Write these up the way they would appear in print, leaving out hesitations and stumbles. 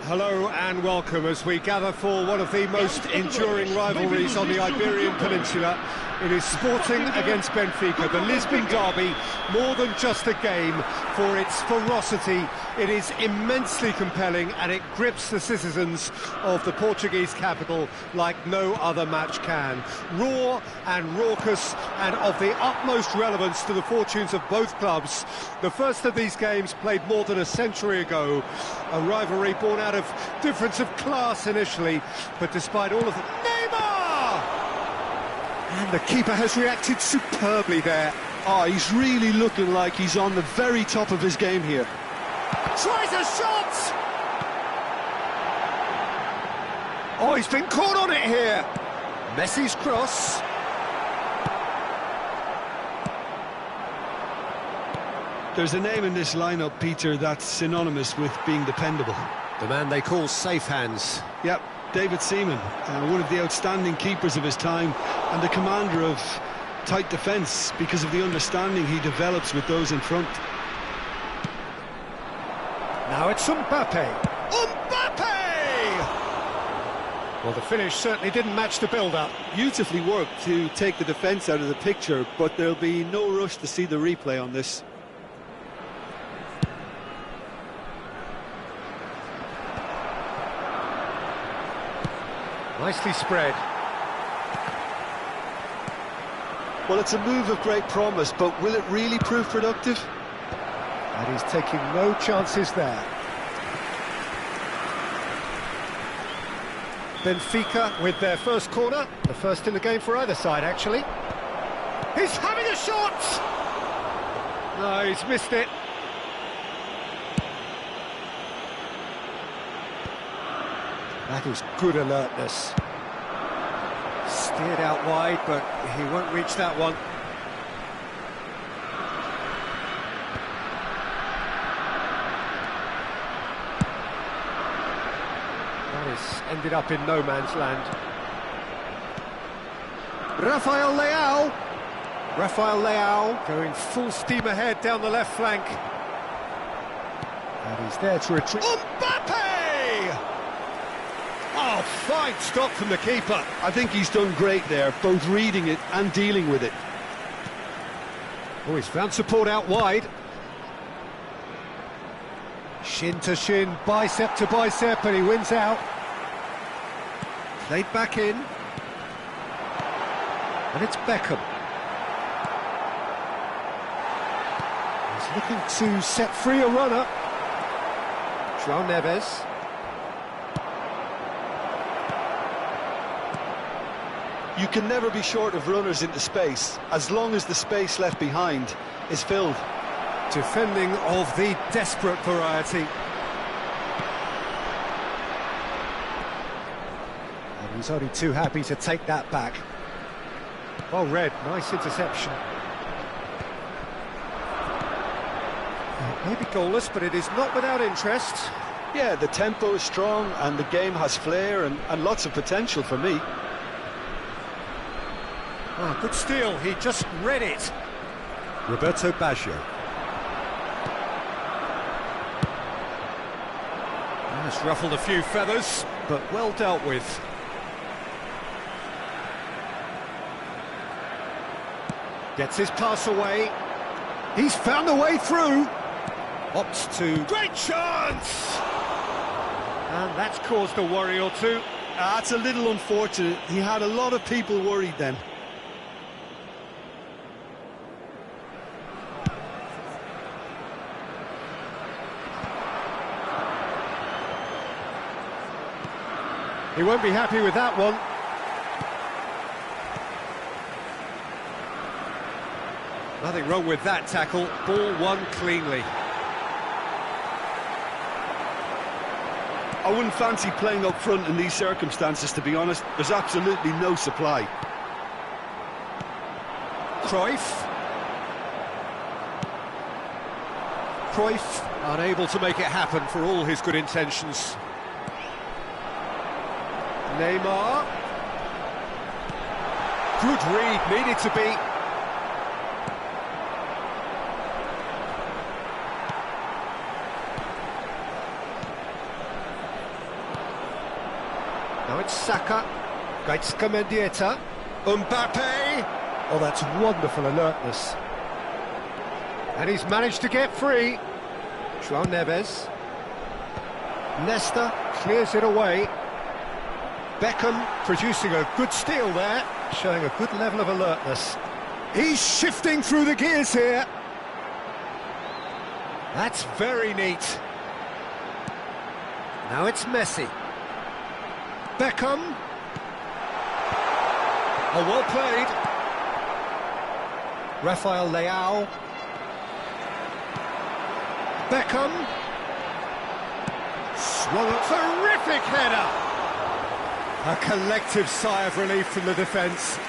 Hello and welcome as we gather for one of the most enduring rivalries on the Iberian Peninsula. It is Sporting against Benfica, the Lisbon derby, more than just a game. For its ferocity, it is immensely compelling and it grips the citizens of the Portuguese capital like no other match can. Raw and raucous and of the utmost relevance to the fortunes of both clubs. The first of these games played more than a century ago, a rivalry born out of difference of class initially, but despite all of the... Neymar! And the keeper has reacted superbly there. Oh, he's really looking like he's on the very top of his game here. Tries a shot! Oh, he's been caught on it here. Messi's cross. There's a name in this lineup, Peter, that's synonymous with being dependable. The man they call safe hands. Yep, David Seaman, one of the outstanding keepers of his time and the commander of tight defence because of the understanding he develops with those in front. Now it's Mbappe. Mbappe! Well, the finish certainly didn't match the build-up. Beautifully worked to take the defence out of the picture, but there'll be no rush to see the replay on this. Nicely spread. Well, it's a move of great promise, but will it really prove productive? And he's taking no chances there. Benfica with their first corner, the first in the game for either side, actually. He's having a shot! No, he's missed it. That is good alertness. Steered out wide, but he won't reach that one. That has ended up in no man's land. Rafael Leao. Rafael Leao going full steam ahead down the left flank. And he's there to retreat. Mbappe! Oh, fine stop from the keeper. I think he's done great there, both reading it and dealing with it. Oh, he's found support out wide. Shin to shin, bicep to bicep, and he wins out. Played back in. And it's Beckham. He's looking to set free a runner. João Neves. You can never be short of runners into space, as long as the space left behind is filled. Defending of the desperate variety. And he's only too happy to take that back. Well read, nice interception. It may be goalless, but it is not without interest. Yeah, the tempo is strong and the game has flair and lots of potential for me. Oh, good steal, he just read it. Roberto Baggio. That's ruffled a few feathers, but well dealt with. Gets his pass away. He's found a way through. Opts to... Great chance! And that's caused a worry or two. That's a little unfortunate. He had a lot of people worried then. He won't be happy with that one. Nothing wrong with that tackle. Ball won cleanly. I wouldn't fancy playing up front in these circumstances, to be honest. There's absolutely no supply. Cruyff. Cruyff unable to make it happen for all his good intentions. Neymar. Good read, needed to be. Now it's Saka. Gaizka Mendieta. Mbappe. Oh, that's wonderful alertness. And he's managed to get free. João Neves. Nesta clears it away. Beckham producing a good steal there, showing a good level of alertness. He's shifting through the gears here. That's very neat. Now it's Messi. Beckham. Oh, well played. Rafael Leao. Beckham. Swung a terrific header. A collective sigh of relief from the defence.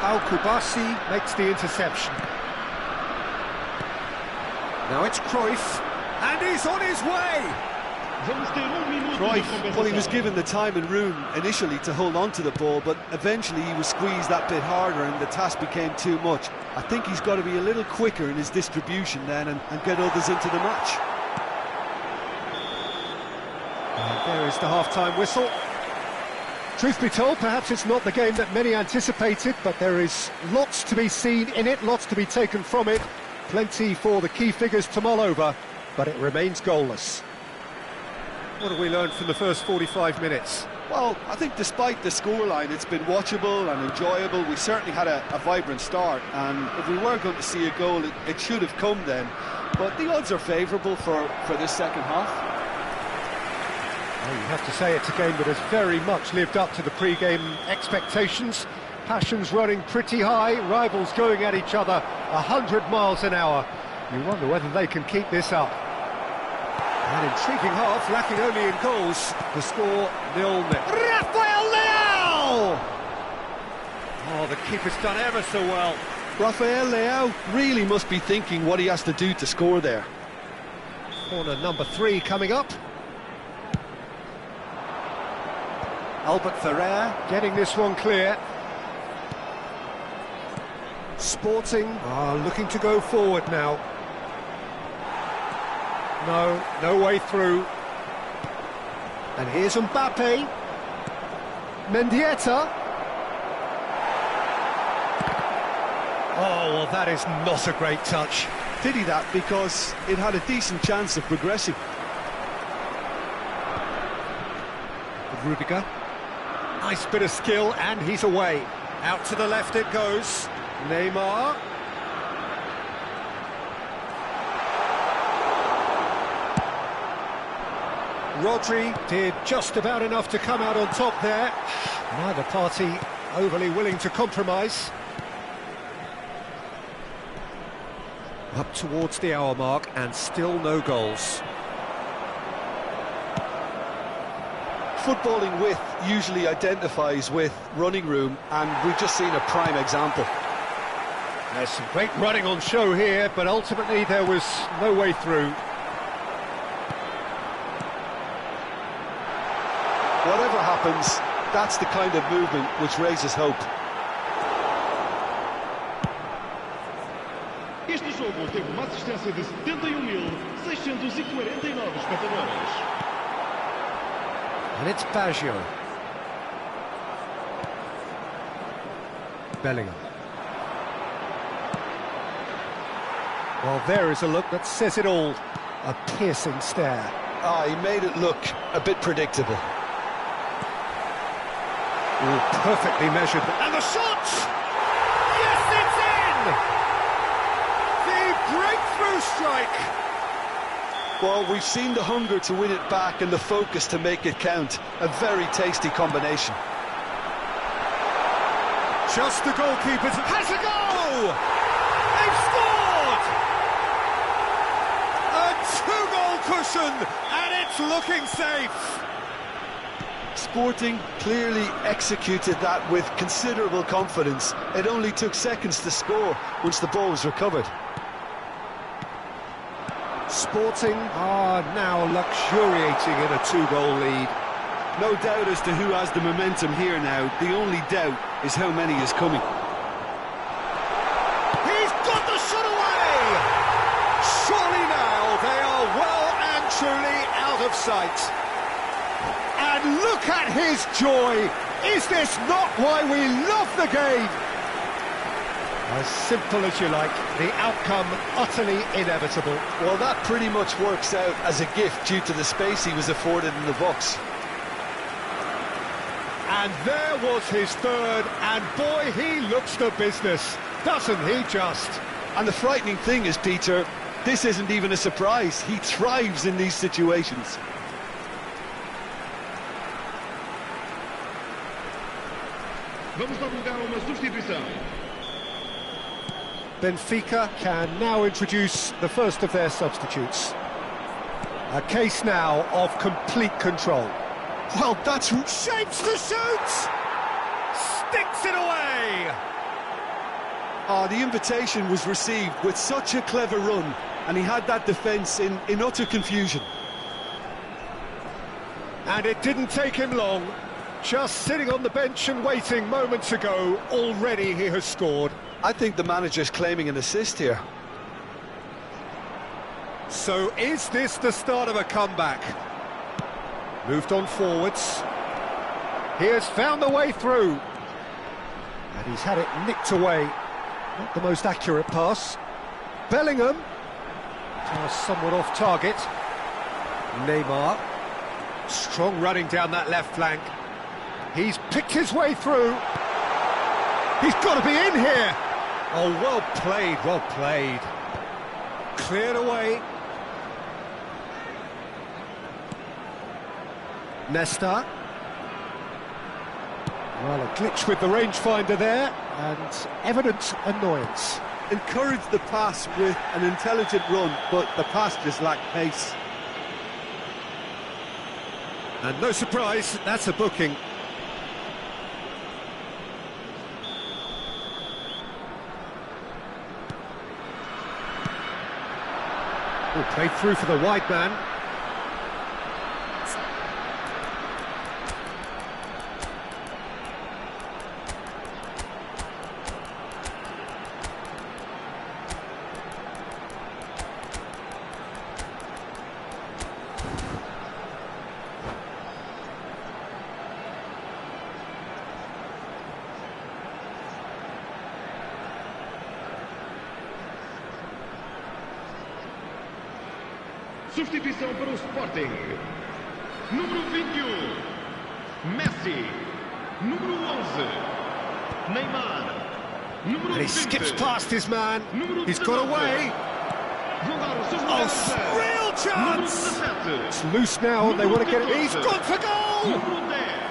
Al-Kubasi makes the interception. Now it's Cruyff, and he's on his way! Cruyff, well, he was given the time and room initially to hold on to the ball, but eventually he was squeezed that bit harder and the task became too much. I think he's got to be a little quicker in his distribution then and get others into the match. And there is the half-time whistle. Truth be told, perhaps it's not the game that many anticipated, but there is lots to be seen in it, lots to be taken from it. Plenty for the key figures to mull over, but it remains goalless. What have we learned from the first 45 minutes? Well, I think despite the scoreline, it's been watchable and enjoyable. We certainly had a vibrant start, and if we were going to see a goal, it should have come then. But the odds are favourable for this second half. Well, you have to say it's a game that has very much lived up to the pre-game expectations. Passions running pretty high, rivals going at each other 100 miles an hour. You wonder whether they can keep this up. An intriguing half, lacking only in goals. The score 0-0. Rafael Leao! Oh, the keeper's done ever so well. Rafael Leao really must be thinking what he has to do to score there. Corner number 3 coming up. Albert Ferrer getting this one clear. Sporting are looking to go forward now. No way through. And here's Mbappe. Mendieta. Oh, well, that is not a great touch. Did he that? Because it had a decent chance of progressing. Rudiger. Nice bit of skill, and he's away. Out to the left it goes. Neymar. Rodri did just about enough to come out on top there. Neither party overly willing to compromise. Up towards the hour mark and still no goals. Footballing width usually identifies with running room, and we've just seen a prime example. There's some great running on show here, but ultimately there was no way through. Whatever happens, that's the kind of movement which raises hope. Este jogo teve uma assistência de 71.649 espectadores. And it's Baggio. Bellingham. Well, there is a look that says it all. A piercing stare. He made it look a bit predictable. Ooh, perfectly measured. And the shot! Yes, it's in! The breakthrough strike! Well, we've seen the hunger to win it back and the focus to make it count. A very tasty combination. Just the goalkeeper has a goal! They've scored! A 2-goal cushion, and it's looking safe! Sporting clearly executed that with considerable confidence. It only took seconds to score once the ball was recovered. Sporting are now luxuriating in a 2-goal lead. No doubt as to who has the momentum here now. The only doubt is how many is coming. He's got the shot away! Surely now they are well and truly out of sight. And look at his joy! Is this not why we love the game? As simple as you like, the outcome utterly inevitable. Well, that pretty much works out as a gift due to the space he was afforded in the box. And there was his third, and boy, he looks the business, doesn't he just? And the frightening thing is, Peter, this isn't even a surprise. He thrives in these situations. Vamos divulgar uma substituição. Benfica can now introduce the first of their substitutes. A case now of complete control. Well, that's... Shapes to shoot! Sticks it away! Oh, the invitation was received with such a clever run, and he had that defence in utter confusion. And it didn't take him long. Just sitting on the bench and waiting moments ago, already he has scored. I think the manager's claiming an assist here. So is this the start of a comeback? Moved on forwards. He has found the way through. And he's had it nicked away. Not the most accurate pass. Bellingham. Somewhat off target. Neymar. Strong running down that left flank. He's picked his way through. He's got to be in here. Oh, well played, well played. Cleared away. Nesta. Well, a glitch with the rangefinder there, and evident annoyance. Encouraged the pass with an intelligent run, but the pass just lacked pace. And no surprise, that's a booking. Oh, played through for the wide man. Substituição para o Sporting. Número 21, Messi. Número 11, Neymar. Número And he 20, skips past his man. Número He's got 19. away. Oh, real chance! Número It's loose now and they want to get it. He's gone for goal! Número 10.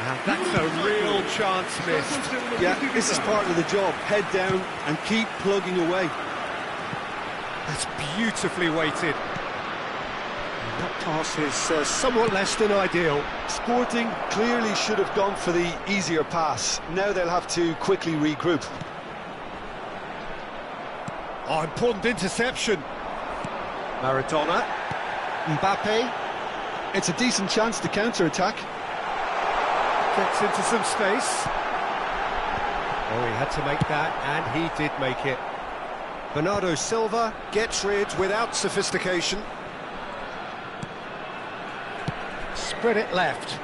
And that's a real chance missed. Yeah, this is part of the job. Head down and keep plugging away. That's beautifully weighted. And that pass is somewhat less than ideal. Sporting clearly should have gone for the easier pass. Now they'll have to quickly regroup. Oh, important interception. Maradona. Mbappe. It's a decent chance to counter-attack. Gets into some space. Oh, he had to make that, and he did make it. Bernardo Silva gets rid without sophistication. Spread it left.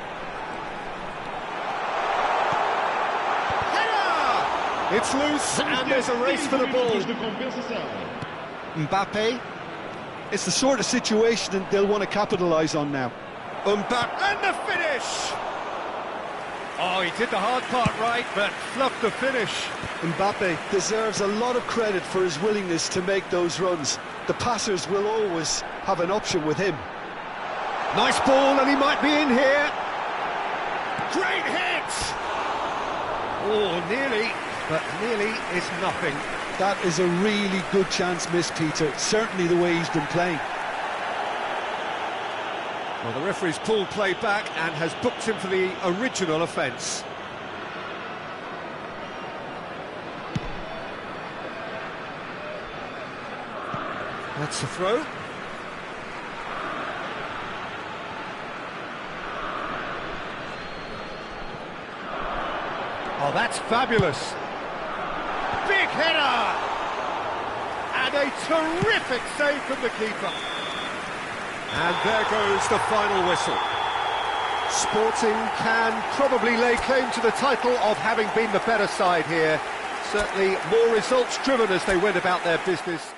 Header! It's loose, and there's a race for the ball. Mbappe. It's the sort of situation that they'll want to capitalise on now. Mbappe, and the finish! Oh, he did the hard part right, but fluffed the finish. Mbappe deserves a lot of credit for his willingness to make those runs. The passers will always have an option with him. Nice ball, and he might be in here. Great hit! Oh, nearly, but nearly is nothing. That is a really good chance missed, Peter. Certainly the way he's been playing. Well, the referee's pulled play back and has booked him for the original offence. That's a throw. Oh, that's fabulous. Big header! And a terrific save from the keeper. And there goes the final whistle. Sporting can probably lay claim to the title of having been the better side here. Certainly more results driven as they went about their business.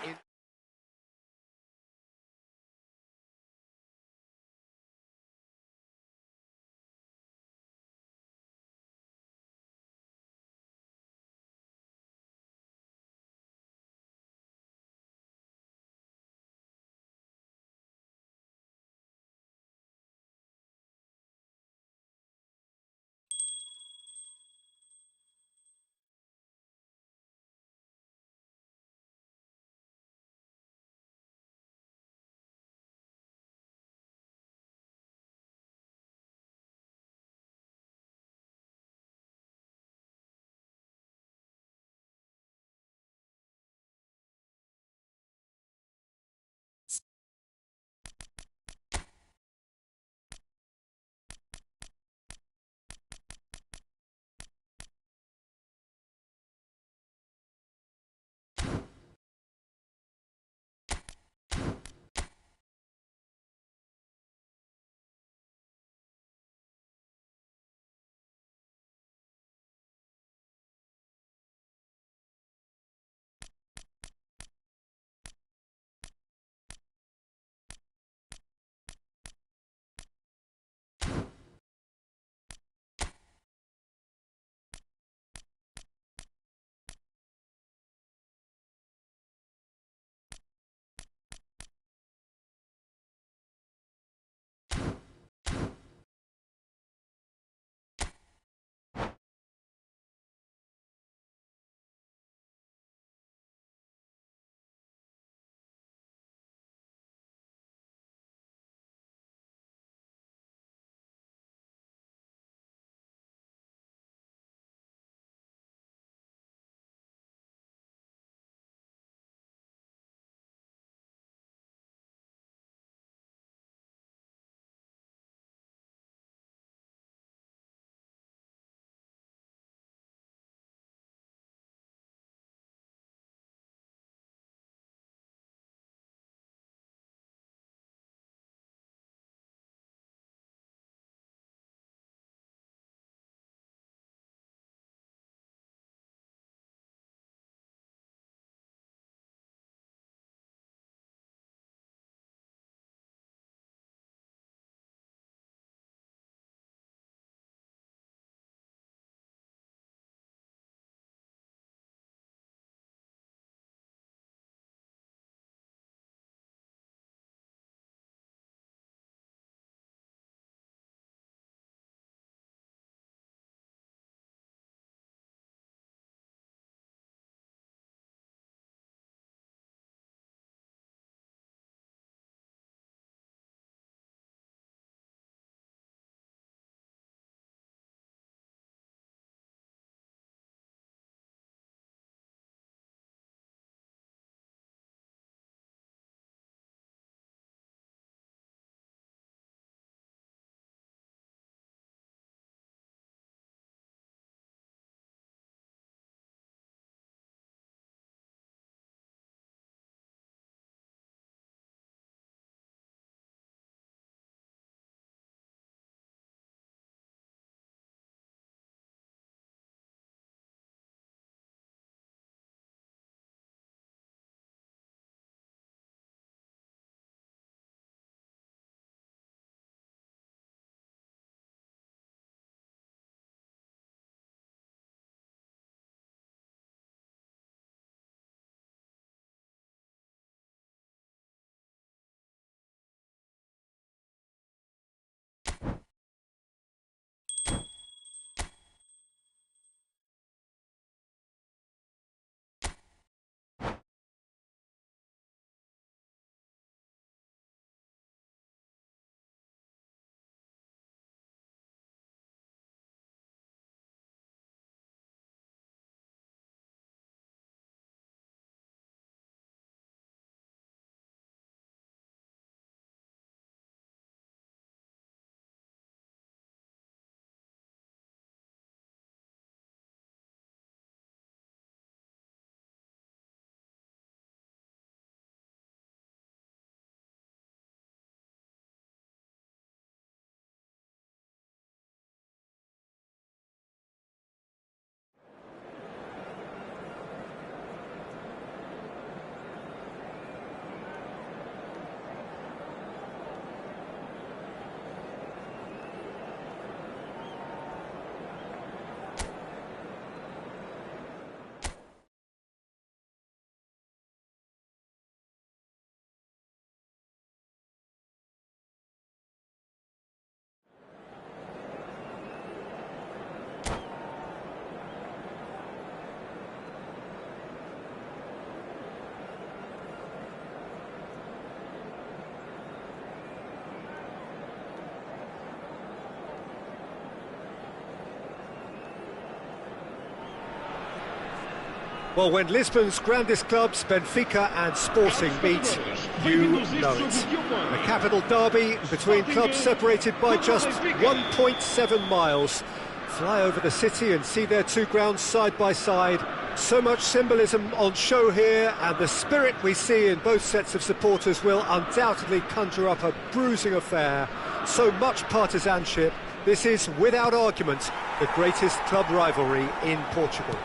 Well, when Lisbon's grandest clubs, Benfica and Sporting, meet, you know it. The capital derby between clubs separated by just 1.7 miles. Fly over the city and see their two grounds side by side. So much symbolism on show here, and the spirit we see in both sets of supporters will undoubtedly conjure up a bruising affair. So much partisanship. This is, without argument, the greatest club rivalry in Portugal.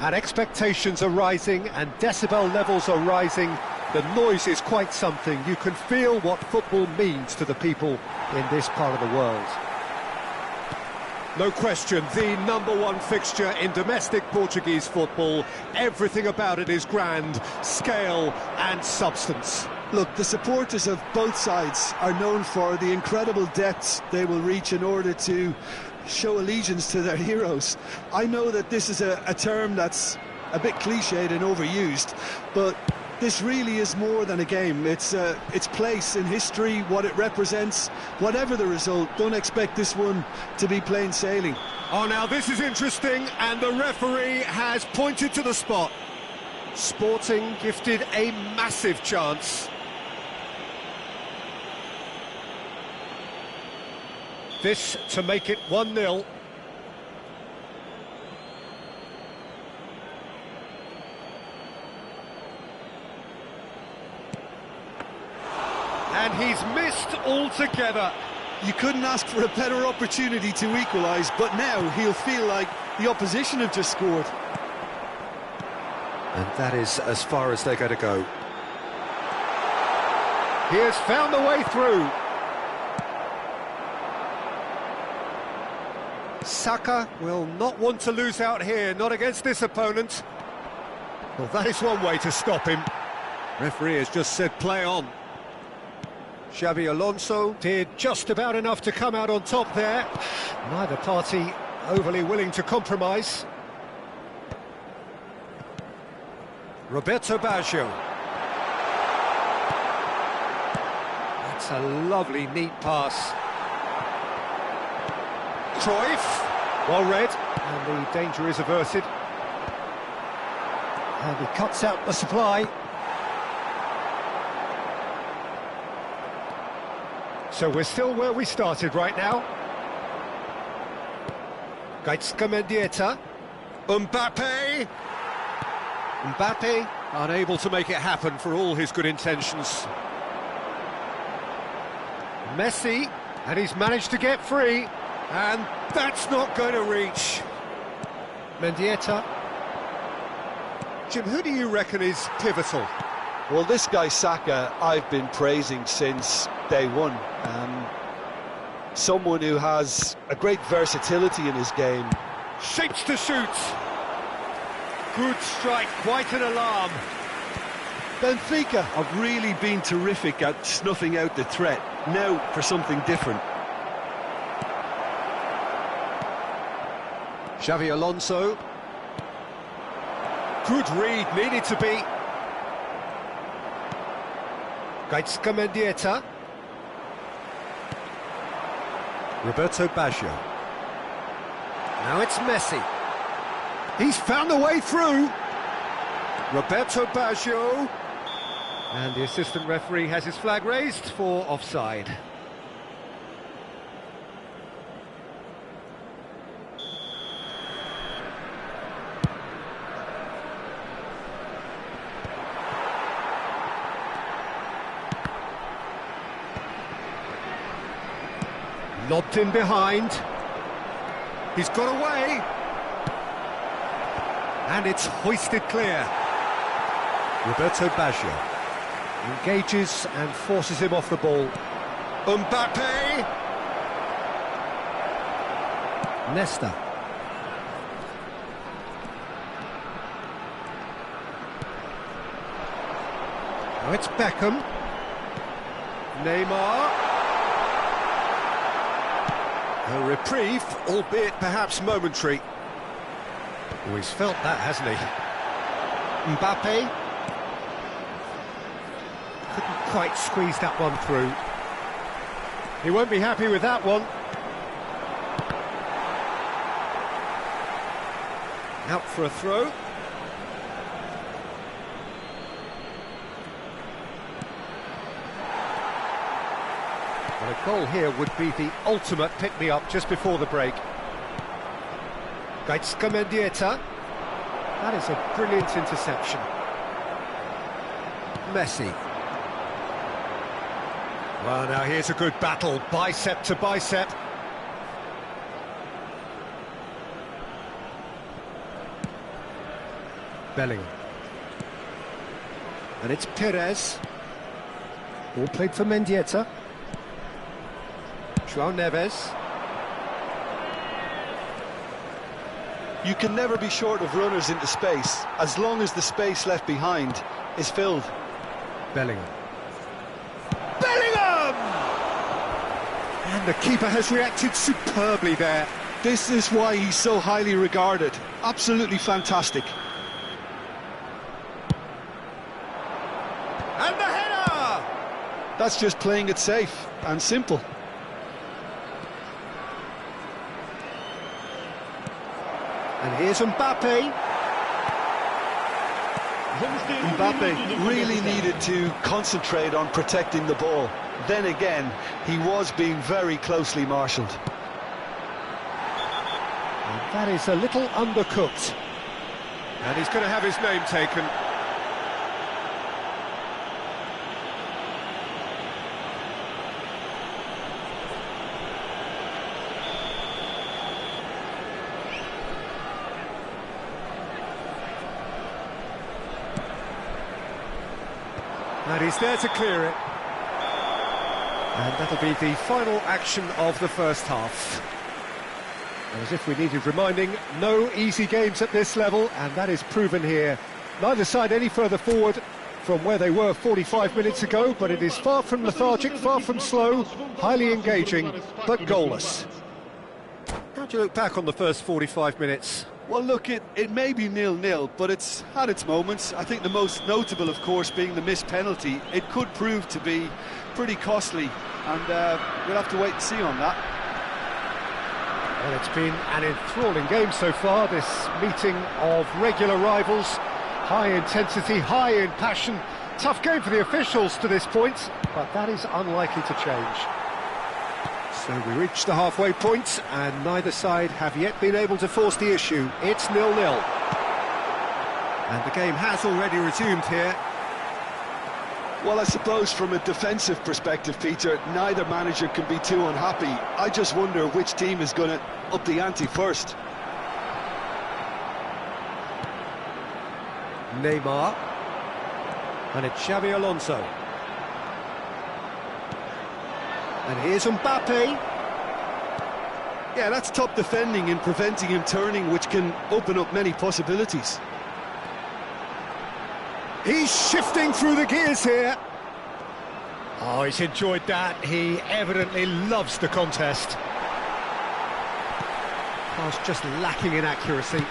And expectations are rising and decibel levels are rising. The noise is quite something. You can feel what football means to the people in this part of the world. No question, the #1 fixture in domestic Portuguese football. Everything about it is grand, scale and substance. Look, the supporters of both sides are known for the incredible depths they will reach in order to show allegiance to their heroes. I know that this is a term that's a bit cliched and overused, but this really is more than a game. It's its place in history, what it represents. Whatever the result, don't expect this one to be plain sailing. Oh, now this is interesting, and the referee has pointed to the spot. Sporting gifted a massive chance. This to make it 1-0. And he's missed altogether. You couldn't ask for a better opportunity to equalise, but now he'll feel like the opposition have just scored. And that is as far as they're going to go. He has found the way through. Saka will not want to lose out here, not against this opponent. Well, that is one way to stop him. Referee has just said play on. Xabi Alonso did just about enough to come out on top there. Neither party overly willing to compromise. Roberto Baggio. That's a lovely, neat pass. Cruyff, well read, and the danger is averted. And he cuts out the supply. So we're still where we started right now. Gaizka Mendieta. Mbappe. Mbappe unable to make it happen for all his good intentions. Messi, and he's managed to get free. And that's not going to reach. Mendieta. Jim, who do you reckon is pivotal? Well, this guy Saka, I've been praising since day one. Someone who has a great versatility in his game. Shapes to shoot. Good strike, quite an alarm. Benfica have really been terrific at snuffing out the threat. Now for something different. Xabi Alonso. Good read, needed to be. Gaizka Mendieta. Roberto Baggio. Now it's Messi. He's found a way through. Roberto Baggio. And the assistant referee has his flag raised for offside. Lobbed in behind. He's got away. And it's hoisted clear. Roberto Baggio engages and forces him off the ball. Mbappe. Nesta. Now it's Beckham. Neymar. A reprieve, albeit perhaps momentary. Oh, he's felt that, hasn't he? Mbappe. Couldn't quite squeeze that one through. He won't be happy with that one. Out for a throw. Well, a goal here would be the ultimate pick-me-up just before the break. Gaizka Mendieta. That is a brilliant interception. Messi. Well, now here's a good battle, bicep to bicep. Bellingham. And it's Perez. All played for Mendieta. João Neves. You can never be short of runners into space, as long as the space left behind is filled. Bellingham. Bellingham! And the keeper has reacted superbly there. This is why he's so highly regarded. Absolutely fantastic. And the header! That's just playing it safe and simple. And here's Mbappe. Mbappe really needed to concentrate on protecting the ball. Then again, he was being very closely marshalled. And that is a little undercooked. And he's going to have his name taken. And he's there to clear it. And that'll be the final action of the first half. And as if we needed reminding, no easy games at this level, and that is proven here. Neither side any further forward from where they were 45 minutes ago, but it is far from lethargic, far from slow, highly engaging, but goalless. How do you look back on the first 45 minutes? Well, look, it may be 0-0, but it's had its moments. I think the most notable, of course, being the missed penalty. It could prove to be pretty costly, and we'll have to wait and see on that. Well, it's been an enthralling game so far, this meeting of regular rivals. High intensity, high in passion. Tough game for the officials to this point, but that is unlikely to change. So we reach the halfway point, and neither side have yet been able to force the issue. It's 0-0. And the game has already resumed here. Well, I suppose from a defensive perspective, Peter, neither manager can be too unhappy. I just wonder which team is going to up the ante first. Neymar. And it's Xabi Alonso. And here's Mbappe. Yeah, that's top defending and preventing him turning, which can open up many possibilities. He's shifting through the gears here. Oh, he's enjoyed that. He evidently loves the contest. Pass just lacking in accuracy.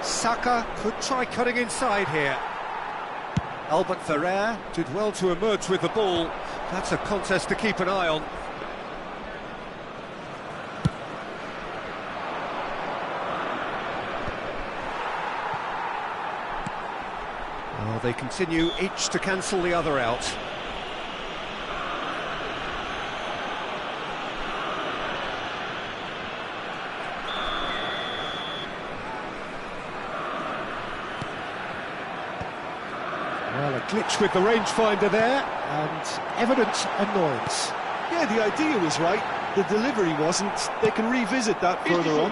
Saka could try cutting inside here. Albert Ferrer did well to emerge with the ball. That's a contest to keep an eye on. Oh, they continue each to cancel the other out. Well, a glitch with the rangefinder there, and evident annoyance. Yeah, the idea was right, the delivery wasn't. They can revisit that further on.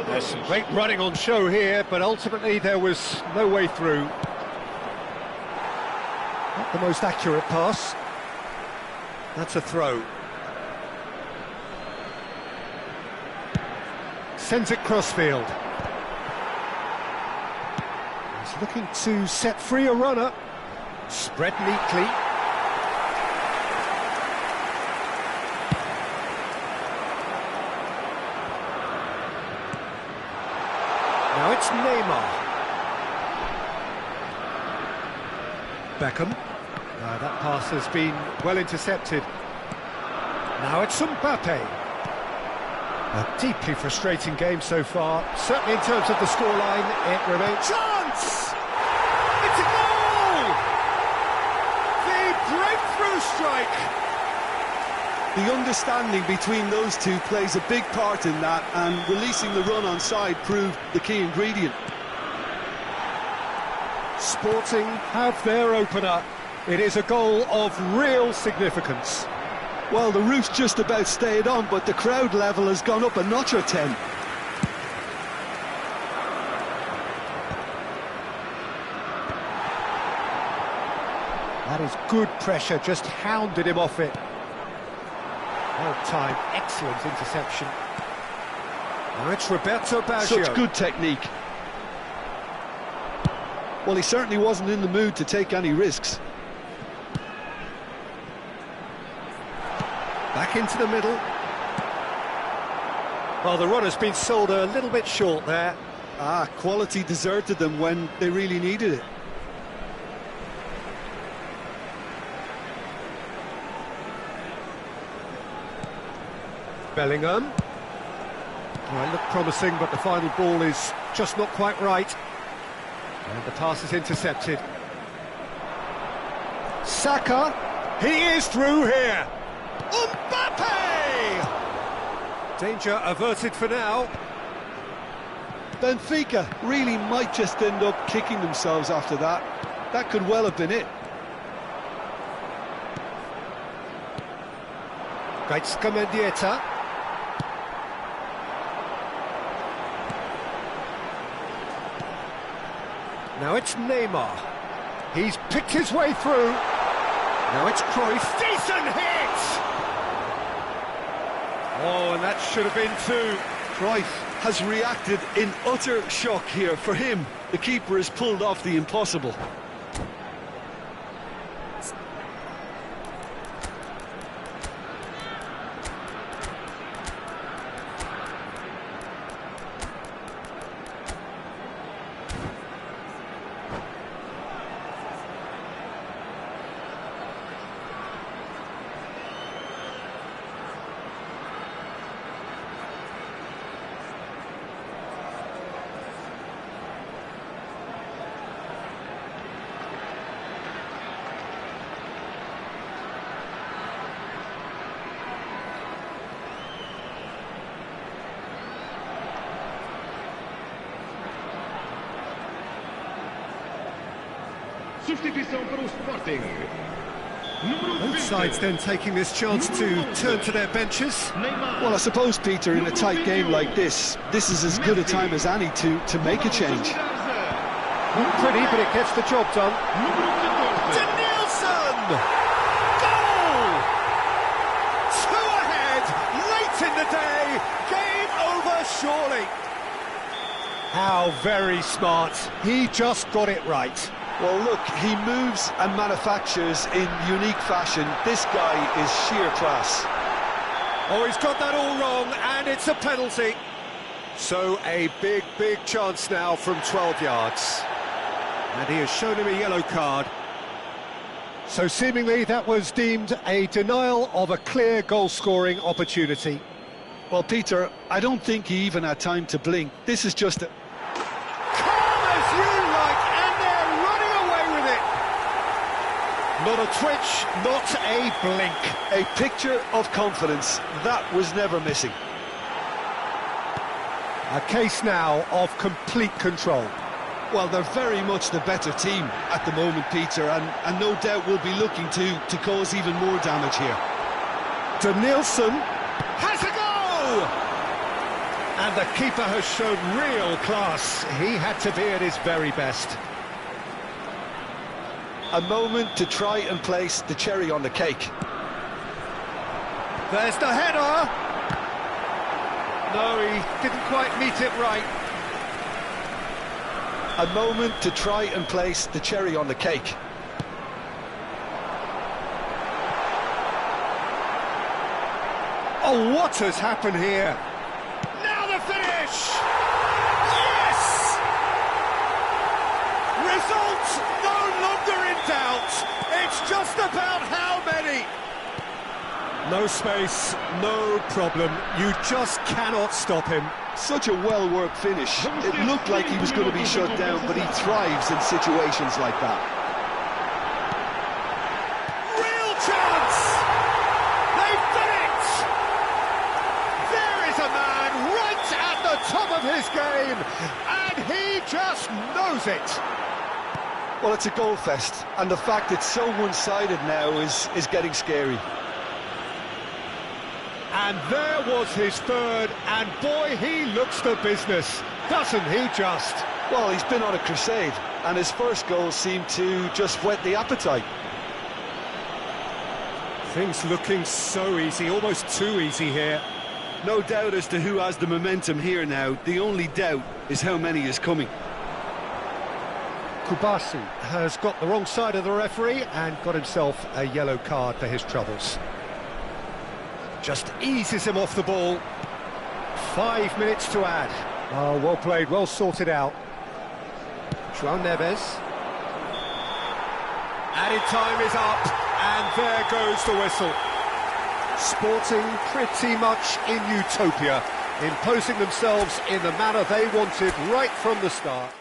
There's some great running on show here, but ultimately there was no way through. Not the most accurate pass. That's a throw. Sends it crossfield. He's looking to set free a runner. Spread neatly. Now it's Neymar. Beckham. That pass has been well intercepted. Now it's Mbappe. A deeply frustrating game so far. Certainly in terms of the scoreline, it remains... Chance! It's a goal! The breakthrough strike! The understanding between those two plays a big part in that, and releasing the run on side proved the key ingredient. Sporting have their opener. It is a goal of real significance. Well, the roof's just about stayed on, but the crowd level has gone up a notch or 10. That is good pressure, just hounded him off it. Well timed, excellent interception. Now it's Roberto Baggio. Such good technique. Well, he certainly wasn't in the mood to take any risks. Back into the middle. Well, the runner's been sold a little bit short there. Quality deserted them when they really needed it. Bellingham. Well, it looked promising, but the final ball is just not quite right. And the pass is intercepted. Saka. He is through here. Mbappe! Danger averted for now. Benfica really might just end up kicking themselves after that. That could well have been it. Gaizka Mendieta. Now it's Neymar. He's picked his way through. Now it's Cruyff. Decent hit! Oh, and that should have been two. Cruyff has reacted in utter shock here. For him, the keeper has pulled off the impossible. Substituição para o Sporting. Both sides then taking this chance to turn to their benches. Well, I suppose, Peter, in a tight game like this is as good a time as any to make a change. Not pretty, but it gets the job done. Denilson! Goal! Two ahead, late in the day, game over surely. How very smart, he just got it right. Well, look, he moves and manufactures in unique fashion. This guy is sheer class. Oh, he's got that all wrong, and it's a penalty. So a big chance now from 12 yards. And he has shown him a yellow card. So seemingly that was deemed a denial of a clear goal-scoring opportunity. Well, Peter, I don't think he even had time to blink. This is just a... Calm as you like, and they're running away with it. Not a twitch, not a blink. A picture of confidence. That was never missing. A case now of complete control. Well, they're very much the better team at the moment, Peter, and no doubt will be looking to cause even more damage here. Denilson has a go! And the keeper has shown real class. He had to be at his very best. A moment to try and place the cherry on the cake. There's the header! No, he didn't quite meet it right. A moment to try and place the cherry on the cake. Oh, what has happened here? Now the finish! Yes! Result no longer in doubt. It's just about how many. No space, no problem. You just cannot stop him. Such a well-worked finish. It looked like he was going to be shut down, but he thrives in situations like that. Real chance! They've done it! There is a man right at the top of his game, and he just knows it. Well, it's a goal fest, and the fact it's so one-sided now is getting scary. And there was his third, and boy, he looks the business, doesn't he just? Well, he's been on a crusade, and his first goal seemed to just whet the appetite. Things looking so easy, almost too easy here. No doubt as to who has the momentum here now. The only doubt is how many is coming. Kubasi has got the wrong side of the referee and got himself a yellow card for his troubles. Just eases him off the ball. 5 minutes to add. Oh, well played, well sorted out. João Neves. Added time is up, and there goes the whistle. Sporting pretty much in utopia, imposing themselves in the manner they wanted right from the start.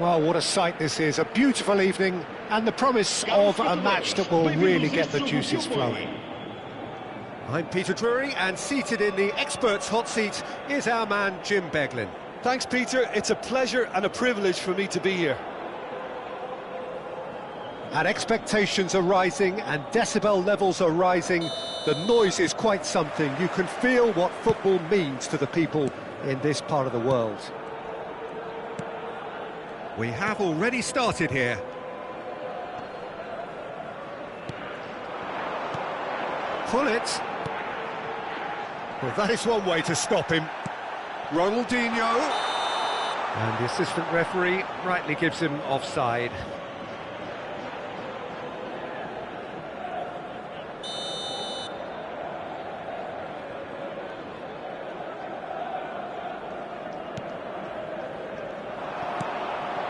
Well, what a sight this is. A beautiful evening and the promise of a match that will really get the juices flowing. I'm Peter Drury, and seated in the experts' hot seat is our man Jim Beglin. Thanks, Peter. It's a pleasure and a privilege for me to be here. And expectations are rising and decibel levels are rising. The noise is quite something. You can feel what football means to the people in this part of the world. We have already started here. Pull it. Well, that is one way to stop him. Ronaldinho. And the assistant referee rightly gives him offside.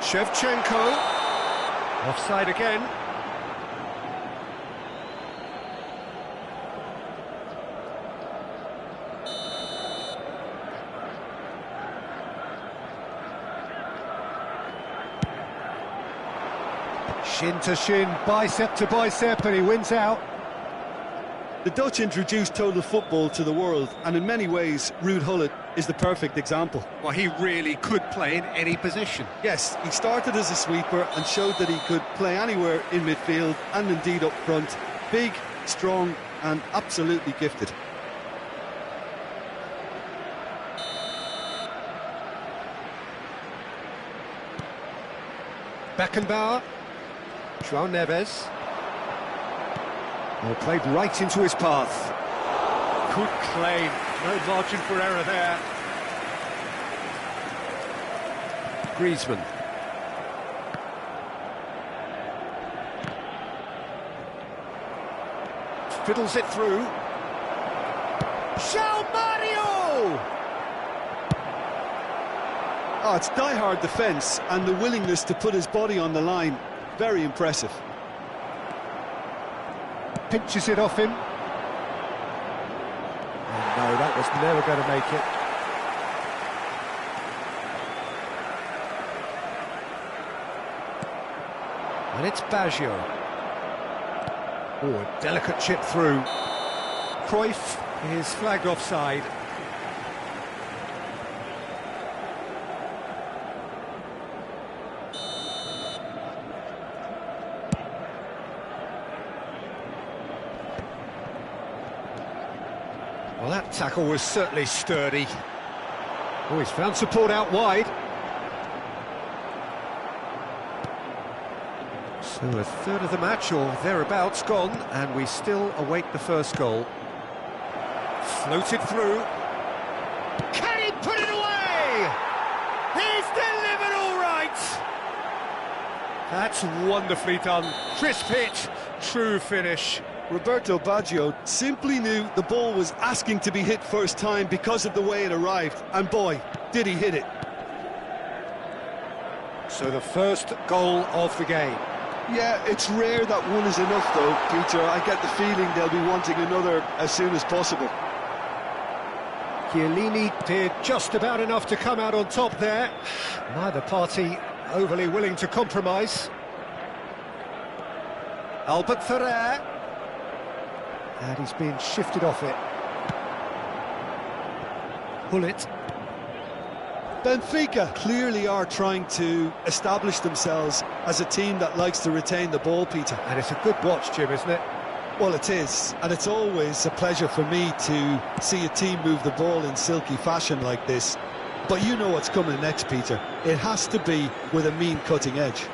Shevchenko. Offside again. Shin to shin, bicep to bicep, and he wins out. The Dutch introduced total football to the world, and in many ways, Ruud Gullit is the perfect example. Well, he really could play in any position. Yes, he started as a sweeper and showed that he could play anywhere in midfield and indeed up front. Big, strong, and absolutely gifted. Beckenbauer. João Neves. Well, played right into his path. Good claim, no margin for error there. Griezmann. Fiddles it through. João Mario! Oh, it's die-hard defence and the willingness to put his body on the line. Very impressive. Pinches it off him. Oh, no, that was never going to make it. And it's Baggio. Oh, a delicate chip through. Cruyff is flagged offside. Well, that tackle was certainly sturdy. Oh, he's found support out wide. So a third of the match, or thereabouts, gone, and we still await the first goal. Floated through. Can he put it away? He's delivered all right! That's wonderfully done. Crisp hit, true finish. Roberto Baggio simply knew the ball was asking to be hit first time because of the way it arrived, and boy, did he hit it. So the first goal of the game. Yeah, it's rare that one is enough though, Peter. I get the feeling they'll be wanting another as soon as possible. Chiellini did just about enough to come out on top there. Neither party overly willing to compromise. Albert Ferrer. And he's been shifted off it. Gullit. Benfica clearly are trying to establish themselves as a team that likes to retain the ball, Peter. And it's a good watch, Jim, isn't it? Well, it is, and it's always a pleasure for me to see a team move the ball in silky fashion like this. But you know what's coming next, Peter. It has to be with a mean cutting edge.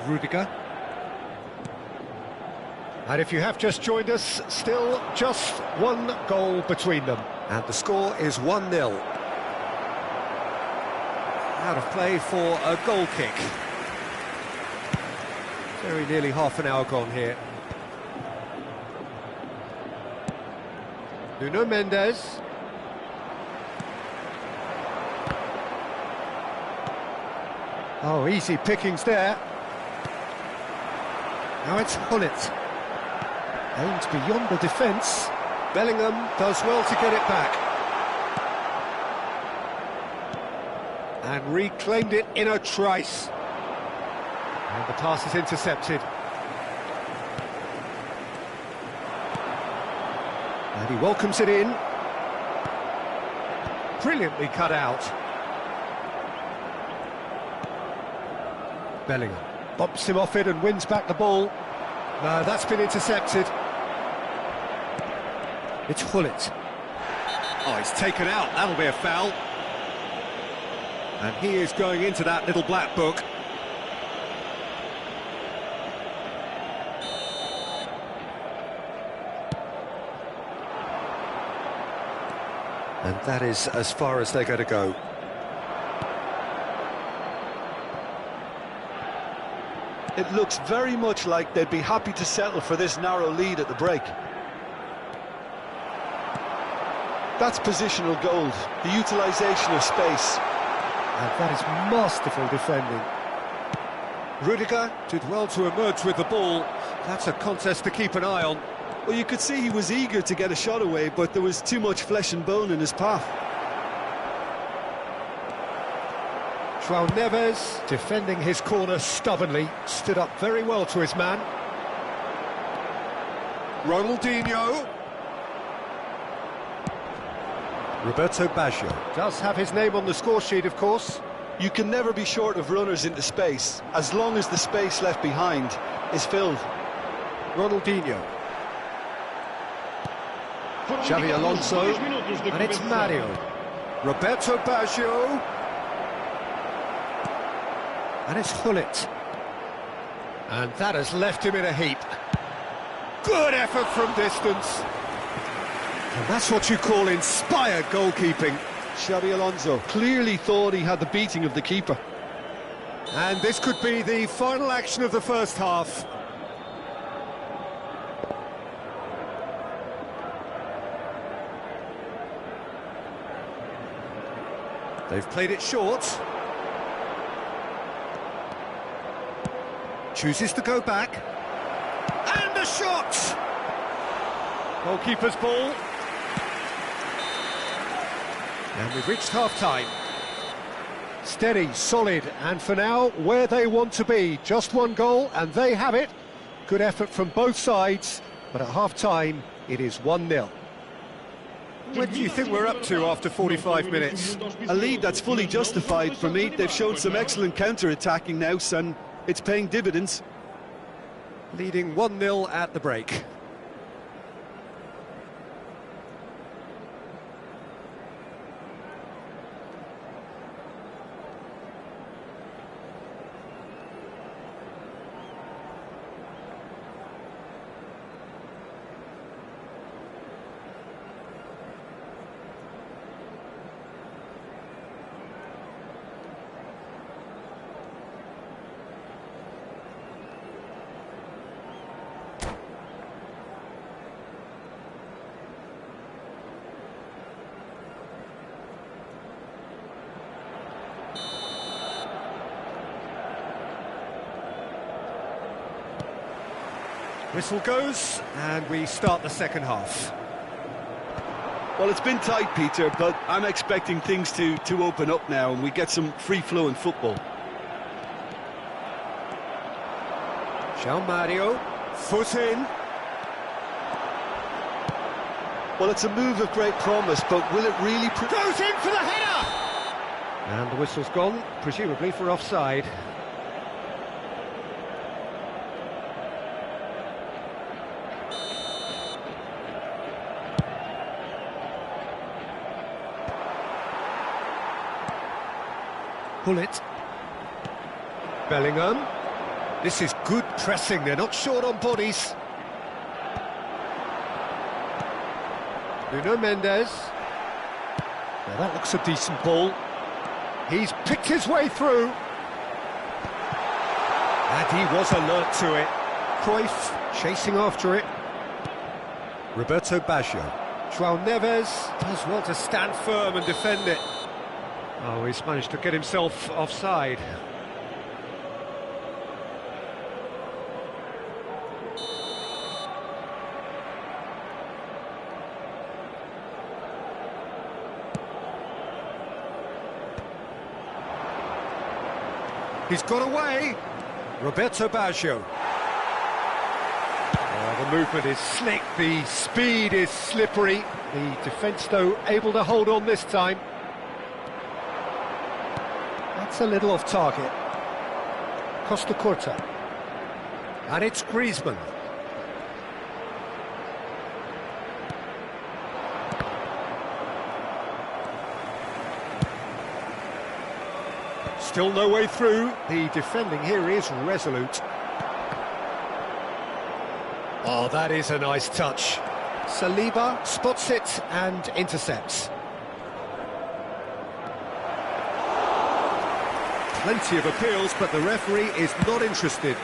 Rudiger. And if you have just joined us, still just one goal between them. And the score is 1-0. Out of play for a goal kick. Very nearly half an hour gone here. Nuno Mendes. Oh, easy pickings there. Now it's Gullit. Aimed beyond the defence. Bellingham does well to get it back. And reclaimed it in a trice. And the pass is intercepted. And he welcomes it in. Brilliantly cut out. Bellingham bumps him off it and wins back the ball. No, that's been intercepted. It's Gullit. Oh, he's taken out. That'll be a foul. And he is going into that little black book. And that is as far as they're going to go. It looks very much like they'd be happy to settle for this narrow lead at the break. That's positional gold, the utilisation of space. And that is masterful defending. Rudiger did well to emerge with the ball. That's a contest to keep an eye on. Well, you could see he was eager to get a shot away, but there was too much flesh and bone in his path. João Neves, defending his corner stubbornly, stood up very well to his man. Ronaldinho. Roberto Baggio does have his name on the score sheet, of course. You can never be short of runners into space, as long as the space left behind is filled. Ronaldinho. Xabi Alonso, and it's Mario. Roberto Baggio. And it's Gullit. And that has left him in a heap. Good effort from distance. And that's what you call inspired goalkeeping. Xabi Alonso clearly thought he had the beating of the keeper. And this could be the final action of the first half. They've played it short. Chooses to go back. And a shot! Goalkeeper's ball. And we've reached half-time. Steady, solid, and for now, where they want to be. Just one goal, and they have it. Good effort from both sides, but at half-time, it is 1-0. What do you think we're up to after 45 minutes? A lead that's fully justified for me. They've shown some excellent counter-attacking now, and it's paying dividends. Leading 1-0 at the break. Whistle goes, and we start the second half. Well, it's been tight, Peter, but I'm expecting things to open up now and we get some free-flowing football. João Mario, foot in. Well, it's a move of great promise, but will it really... Goes in for the header! And the whistle's gone, presumably for offside. Gullit. Bellingham. This is good pressing, they're not short on bodies. Nuno Mendes. Now that looks a decent ball. He's picked his way through. And he was alert to it. Cruyff chasing after it. Roberto Baggio. João Neves does well to stand firm and defend it. Oh, he's managed to get himself offside. He's got away. Roberto Baggio. The movement is slick, the speed is slippery. The defence, though, able to hold on this time. That's a little off target. Costa Curta. And it's Griezmann. Still no way through. The defending here is resolute. Oh, that is a nice touch. Saliba spots it and intercepts. Plenty of appeals, but the referee is not interested.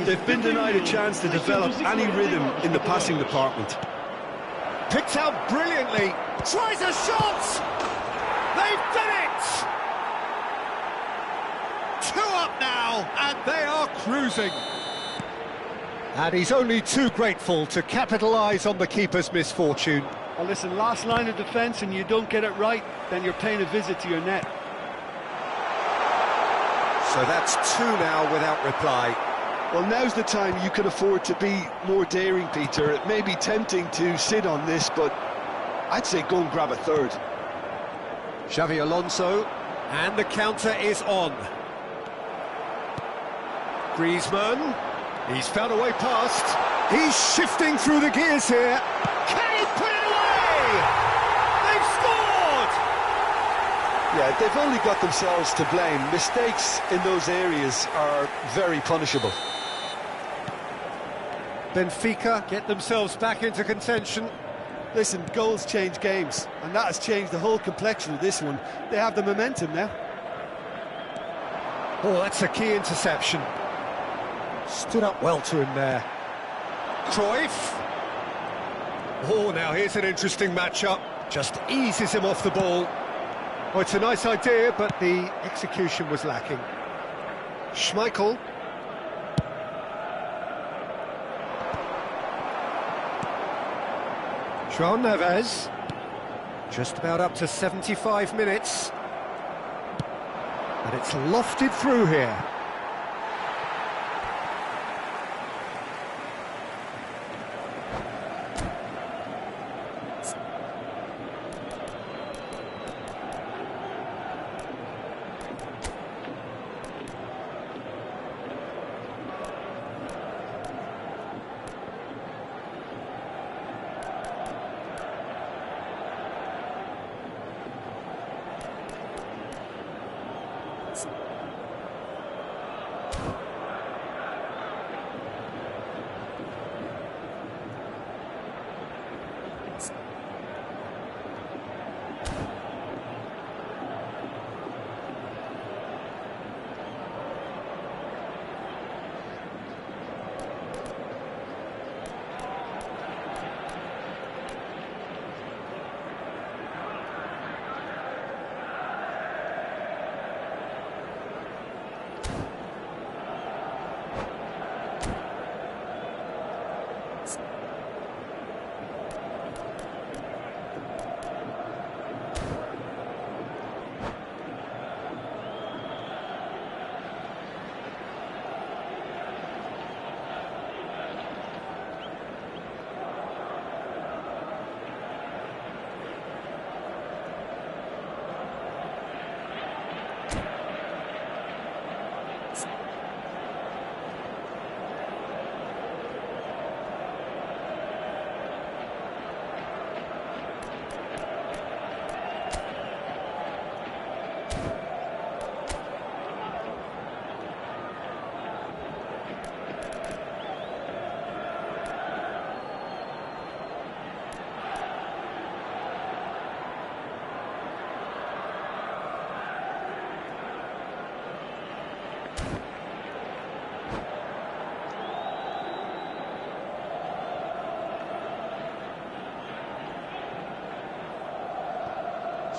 They've been denied a chance to develop any rhythm in the passing department. Picked out brilliantly. Tries a shot! They've done it! 2 up now, and they are cruising. And he's only too grateful to capitalise on the keeper's misfortune. Well, listen, last line of defence and you don't get it right, then you're paying a visit to your net. So that's 2 now without reply. Well, now's the time you can afford to be more daring, Peter. It may be tempting to sit on this, but I'd say go and grab a third. Xavi Alonso, and the counter is on. Griezmann, he's found a way past. He's shifting through the gears here. Can he put it away? They've scored! Yeah, they've only got themselves to blame. Mistakes in those areas are very punishable. Benfica get themselves back into contention. Listen, goals change games, and that has changed the whole complexion of this one. They have the momentum now. Oh, that's a key interception. Stood up well to him there. Cruyff. Oh, now here's an interesting matchup. Just eases him off the ball. Oh, it's a nice idea, but the execution was lacking. Schmeichel. João Neves. Just about up to 75 minutes. And it's lofted through here.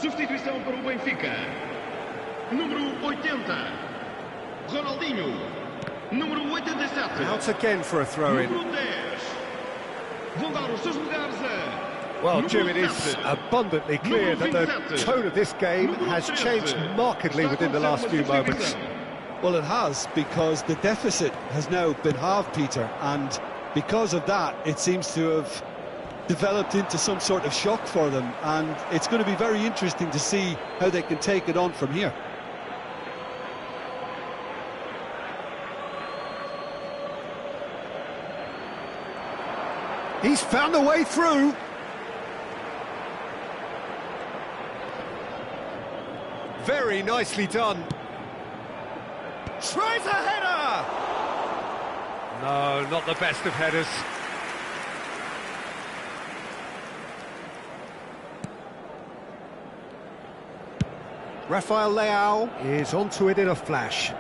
Substituição para o Benfica. Número 80. Ronaldinho. Número 87. Out again for a throw-in. Número 10. Vão dar os seus lugares a Well, Jim, it is abundantly clear that the tone of this game has changed markedly within the last few moments. Well, it has, because the deficit has now been halved, Peter, and because of that, it seems to have developed into some sort of shock for them, and it's going to be very interesting to see how they can take it on from here. He's found a way through. Very nicely done. Tries a header! No, not the best of headers. Rafael Leao is onto it in a flash.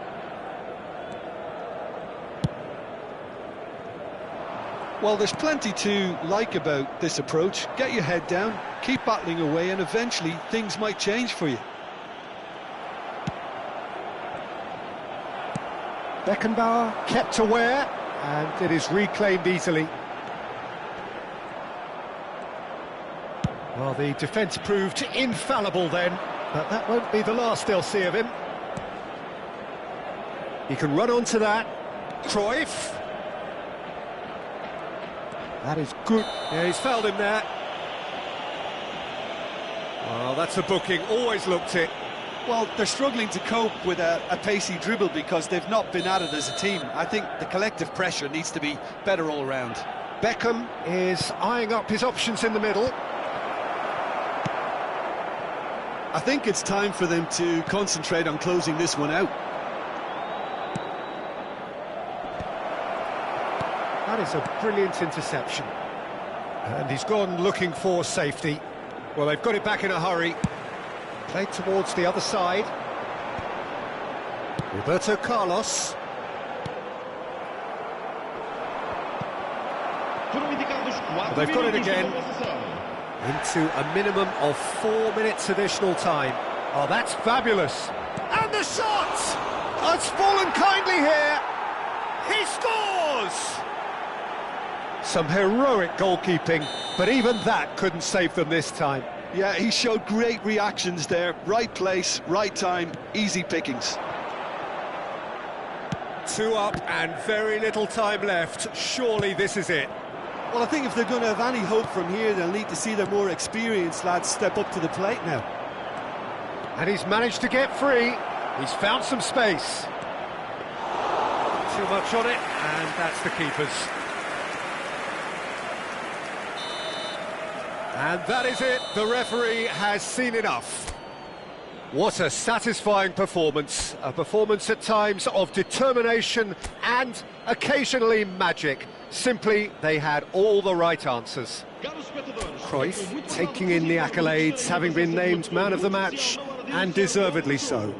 Well, there's plenty to like about this approach. Get your head down, keep battling away, and eventually things might change for you. Beckenbauer kept aware, and it is reclaimed easily. Well, the defence proved infallible then, but that won't be the last they'll see of him. He can run onto that. Cruyff. That is good. Yeah, he's fouled him there. Well, that's a booking, always looked it. Well, they're struggling to cope with a pacey dribble because they've not been at it as a team. I think the collective pressure needs to be better all round. Beckham is eyeing up his options in the middle. I think it's time for them to concentrate on closing this one out. That is a brilliant interception. And he's gone looking for safety. Well, they've got it back in a hurry. Played towards the other side. Roberto Carlos. Well, they've got it again. Into a minimum of 4 minutes additional time. Oh, that's fabulous. And the shot! It's fallen kindly here. He scores! Some heroic goalkeeping, but even that couldn't save them this time. Yeah, he showed great reactions there. Right place, right time, easy pickings. 2 up and very little time left. Surely this is it. Well, I think if they're going to have any hope from here, they'll need to see their more experienced lads step up to the plate now. And he's managed to get free. He's found some space. Too much on it, and that's the keeper's. And that is it. The referee has seen enough. What a satisfying performance. A performance at times of determination and occasionally magic. Simply, they had all the right answers. Cruyff taking in the accolades, having been named man of the match, and deservedly so.